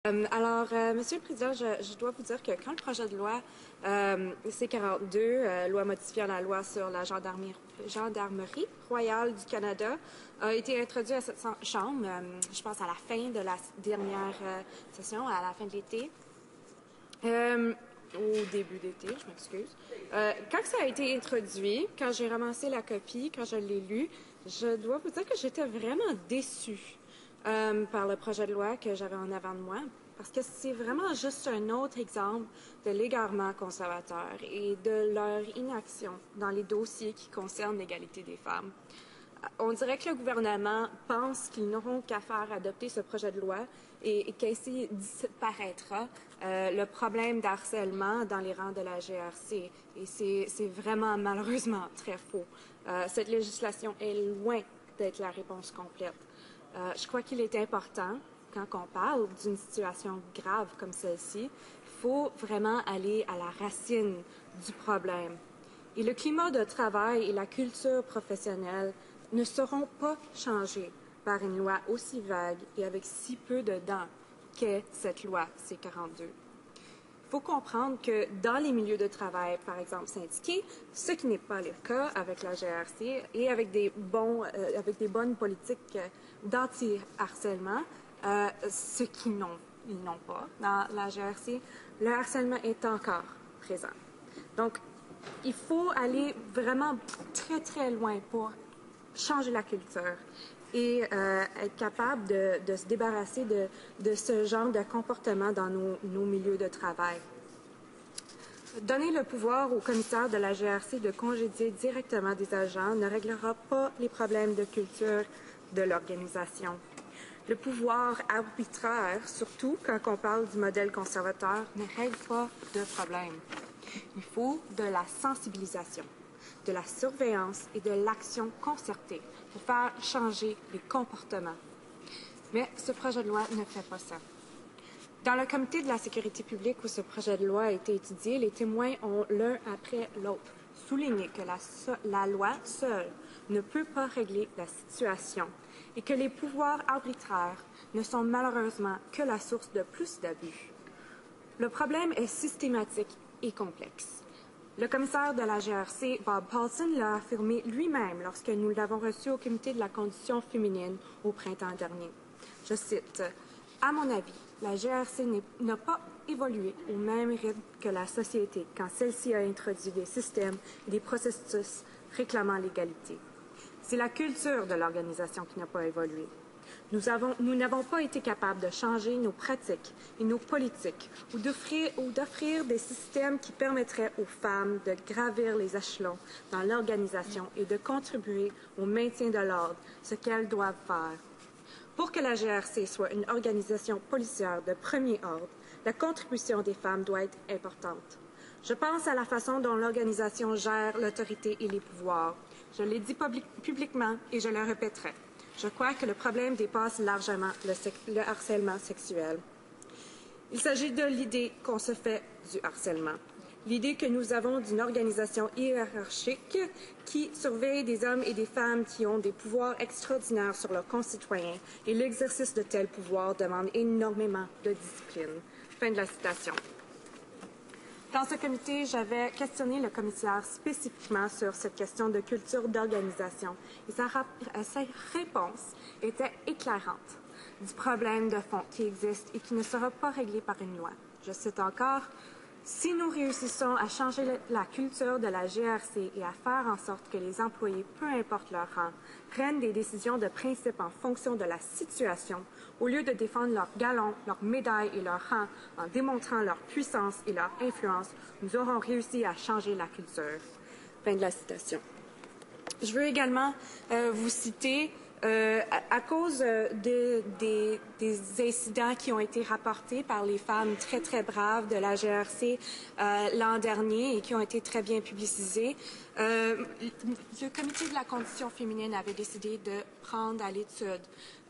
Monsieur le Président, je dois vous dire que quand le projet de loi C-42, loi modifiant la loi sur la gendarmerie royale du Canada, a été introduit à cette Chambre, je pense à la fin de la dernière session, à la fin de l'été, au début d'été, je m'excuse. Quand ça a été introduit, quand j'ai ramassé la copie, quand je l'ai lu, je dois vous dire que j'étais vraiment déçue. Par le projet de loi que j'avais en avant de moi, parce que c'est vraiment juste un autre exemple de l'égarement conservateur et de leur inaction dans les dossiers qui concernent l'égalité des femmes. On dirait que le gouvernement pense qu'ils n'auront qu'à faire adopter ce projet de loi et qu'ainsi disparaîtra le problème d'harcèlement dans les rangs de la GRC. Et c'est vraiment malheureusement très faux. Cette législation est loin d'être la réponse complète. Je crois qu'il est important, quand on parle d'une situation grave comme celle-ci, il faut vraiment aller à la racine du problème. Et le climat de travail et la culture professionnelle ne seront pas changés par une loi aussi vague et avec si peu de dents qu'est cette loi C-42. Il faut comprendre que dans les milieux de travail, par exemple syndiqués, ce qui n'est pas le cas avec la GRC et avec des bonnes politiques d'anti-harcèlement, ce qu'ils n'ont pas dans la GRC, le harcèlement est encore présent. Donc, il faut aller vraiment très, très loin pour changer la culture et être capable de se débarrasser de ce genre de comportement dans nos milieux de travail. Donner le pouvoir au commissaire de la GRC de congédier directement des agents ne réglera pas les problèmes de culture de l'organisation. Le pouvoir arbitraire, surtout quand on parle du modèle conservateur, ne règle pas de problème. Il faut de la sensibilisation, de la surveillance et de l'action concertée pour faire changer les comportements. Mais ce projet de loi ne fait pas ça. Dans le comité de la sécurité publique où ce projet de loi a été étudié, les témoins ont l'un après l'autre souligné que la loi seule ne peut pas régler la situation et que les pouvoirs arbitraires ne sont malheureusement que la source de plus d'abus. Le problème est systématique et complexe. Le commissaire de la GRC, Bob Paulson, l'a affirmé lui-même lorsque nous l'avons reçu au comité de la condition féminine au printemps dernier. Je cite, « À mon avis, la GRC n'a pas évolué au même rythme que la société quand celle-ci a introduit des systèmes et des processus réclamant l'égalité. C'est la culture de l'organisation qui n'a pas évolué. Nous n'avons pas été capables de changer nos pratiques et nos politiques ou d'offrir des systèmes qui permettraient aux femmes de gravir les échelons dans l'organisation et de contribuer au maintien de l'ordre, ce qu'elles doivent faire. Pour que la GRC soit une organisation policière de premier ordre, la contribution des femmes doit être importante. Je pense à la façon dont l'organisation gère l'autorité et les pouvoirs. Je l'ai dit publiquement et je le répéterai. Je crois que le problème dépasse largement le harcèlement sexuel. Il s'agit de l'idée qu'on se fait du harcèlement. L'idée que nous avons d'une organisation hiérarchique qui surveille des hommes et des femmes qui ont des pouvoirs extraordinaires sur leurs concitoyens et l'exercice de tels pouvoirs demande énormément de discipline. Fin de la citation. Dans ce comité, j'avais questionné le commissaire spécifiquement sur cette question de culture d'organisation et sa réponse était éclairante du problème de fond qui existe et qui ne sera pas réglé par une loi. Je cite encore, « Si nous réussissons à changer la culture de la GRC et à faire en sorte que les employés, peu importe leur rang, prennent des décisions de principe en fonction de la situation, au lieu de défendre leurs galons, leurs médailles et leurs rangs en démontrant leur puissance et leur influence, nous aurons réussi à changer la culture. » Fin de la citation. Je veux également vous citer à cause des incidents qui ont été rapportés par les femmes très, très braves de la GRC l'an dernier et qui ont été très bien publicisés, le comité de la condition féminine avait décidé de prendre à l'étude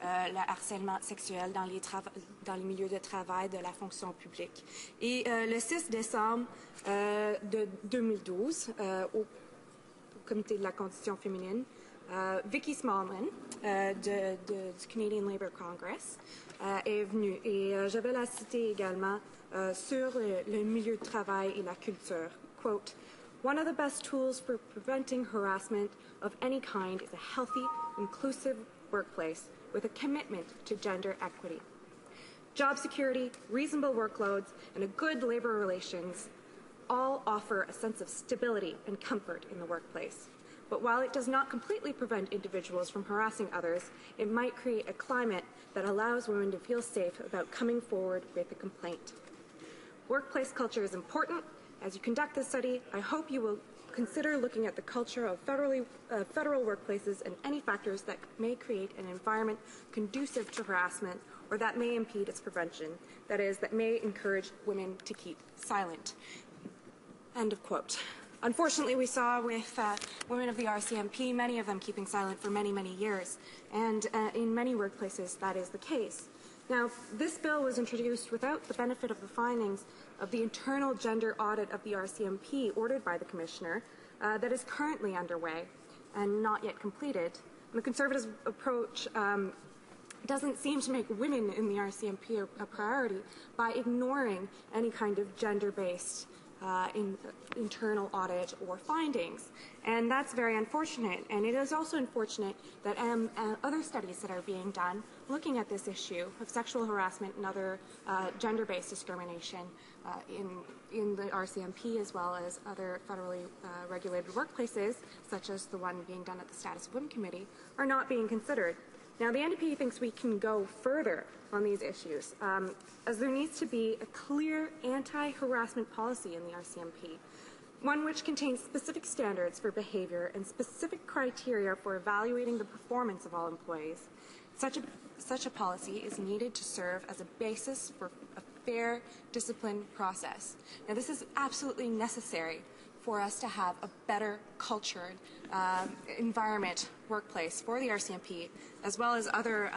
le harcèlement sexuel dans les milieux de travail de la fonction publique. Et le 6 décembre de 2012, au comité de la condition féminine, Vicky Smallman du Canadian Labour Congress est venue et je vais la citer également sur le milieu de travail et la culture. Quote, "One of the best tools for preventing harassment of any kind is a healthy, inclusive workplace with a commitment to gender equity. Job security, reasonable workloads, and a good labor relations all offer a sense of stability and comfort in the workplace. But while it does not completely prevent individuals from harassing others, it might create a climate that allows women to feel safe about coming forward with a complaint. Workplace culture is important. As you conduct this study, I hope you will consider looking at the culture of federal workplaces and any factors that may create an environment conducive to harassment or that may impede its prevention, that is, that may encourage women to keep silent." End of quote. Unfortunately, we saw with women of the RCMP, many of them keeping silent for many, many years, and in many workplaces that is the case. Now, this bill was introduced without the benefit of the findings of the internal gender audit of the RCMP ordered by the Commissioner that is currently underway and not yet completed. And the Conservatives' approach doesn't seem to make women in the RCMP a priority by ignoring any kind of gender-based internal audit or findings. And that's very unfortunate. And it is also unfortunate that other studies that are being done looking at this issue of sexual harassment and other gender-based discrimination in the RCMP as well as other federally regulated workplaces, such as the one being done at the Status of Women Committee, are not being considered. Now, the NDP thinks we can go further on these issues, as there needs to be a clear anti-harassment policy in the RCMP, one which contains specific standards for behavior and specific criteria for evaluating the performance of all employees. Such a policy is needed to serve as a basis for a fair discipline process. Now, this is absolutely necessary for us to have a better cultured environment workplace for the RCMP, as well as other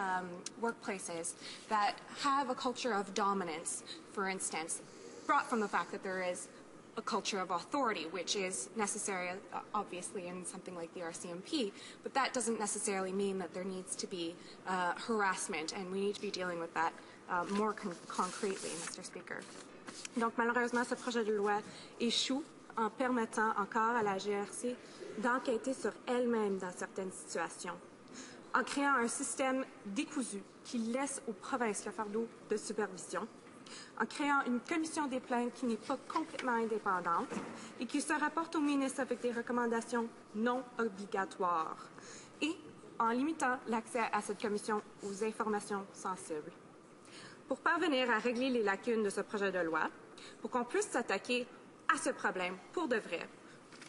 workplaces that have a culture of dominance, for instance, brought from the fact that there is a culture of authority, which is necessary, obviously, in something like the RCMP, but that doesn't necessarily mean that there needs to be harassment, and we need to be dealing with that more concretely, Mr. Speaker. Donc, malheureusement, ce projet de loi échoue en permettant encore à la GRC d'enquêter sur elle-même dans certaines situations, en créant un système décousu qui laisse aux provinces le fardeau de supervision, en créant une commission des plaintes qui n'est pas complètement indépendante et qui se rapporte au ministre avec des recommandations non obligatoires, et en limitant l'accès à cette commission aux informations sensibles. Pour parvenir à régler les lacunes de ce projet de loi, pour qu'on puisse s'attaquer à ce problème pour de vrai,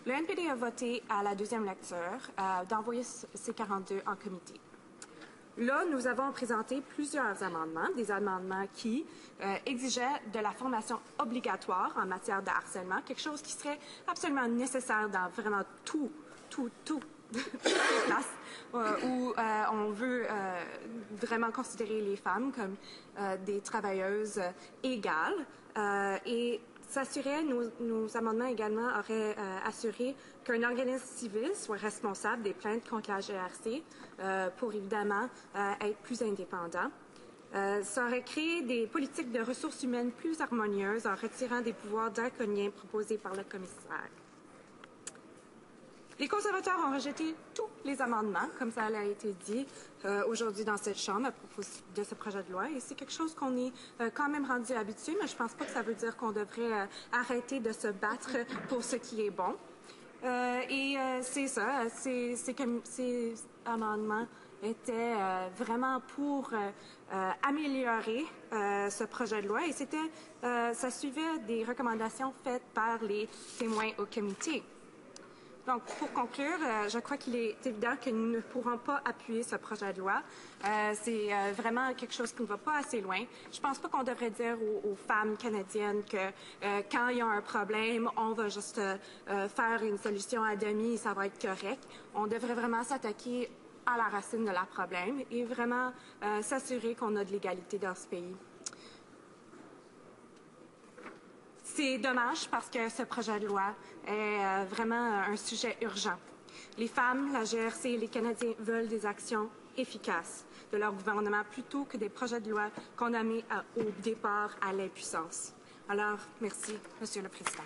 le NPD a voté à la deuxième lecture d'envoyer C-42 en comité. Là, nous avons présenté plusieurs amendements, des amendements qui exigeaient de la formation obligatoire en matière de harcèlement, quelque chose qui serait absolument nécessaire dans vraiment toutes les places où on veut vraiment considérer les femmes comme des travailleuses égales et s'assurer, nos amendements également auraient assuré qu'un organisme civil soit responsable des plaintes contre la GRC pour évidemment être plus indépendant. Ça aurait créé des politiques de ressources humaines plus harmonieuses en retirant des pouvoirs draconiens proposés par le commissaire. Les conservateurs ont rejeté tous les amendements, comme ça a été dit aujourd'hui dans cette Chambre à propos de ce projet de loi. Et c'est quelque chose qu'on est quand même rendu habitué, mais je ne pense pas que ça veut dire qu'on devrait arrêter de se battre pour ce qui est bon. C'est ça, ces amendements étaient vraiment pour améliorer ce projet de loi et ça suivait des recommandations faites par les témoins au comité. Donc, pour conclure, je crois qu'il est évident que nous ne pourrons pas appuyer ce projet de loi. C'est vraiment quelque chose qui ne va pas assez loin. Je ne pense pas qu'on devrait dire aux femmes canadiennes que quand il y a un problème, on va juste faire une solution à demi et ça va être correct. On devrait vraiment s'attaquer à la racine de la problème et vraiment s'assurer qu'on a de l'égalité dans ce pays. C'est dommage parce que ce projet de loi est vraiment un sujet urgent. Les femmes, la GRC et les Canadiens veulent des actions efficaces de leur gouvernement plutôt que des projets de loi condamnés au départ à l'impuissance. Alors, merci, Monsieur le Président.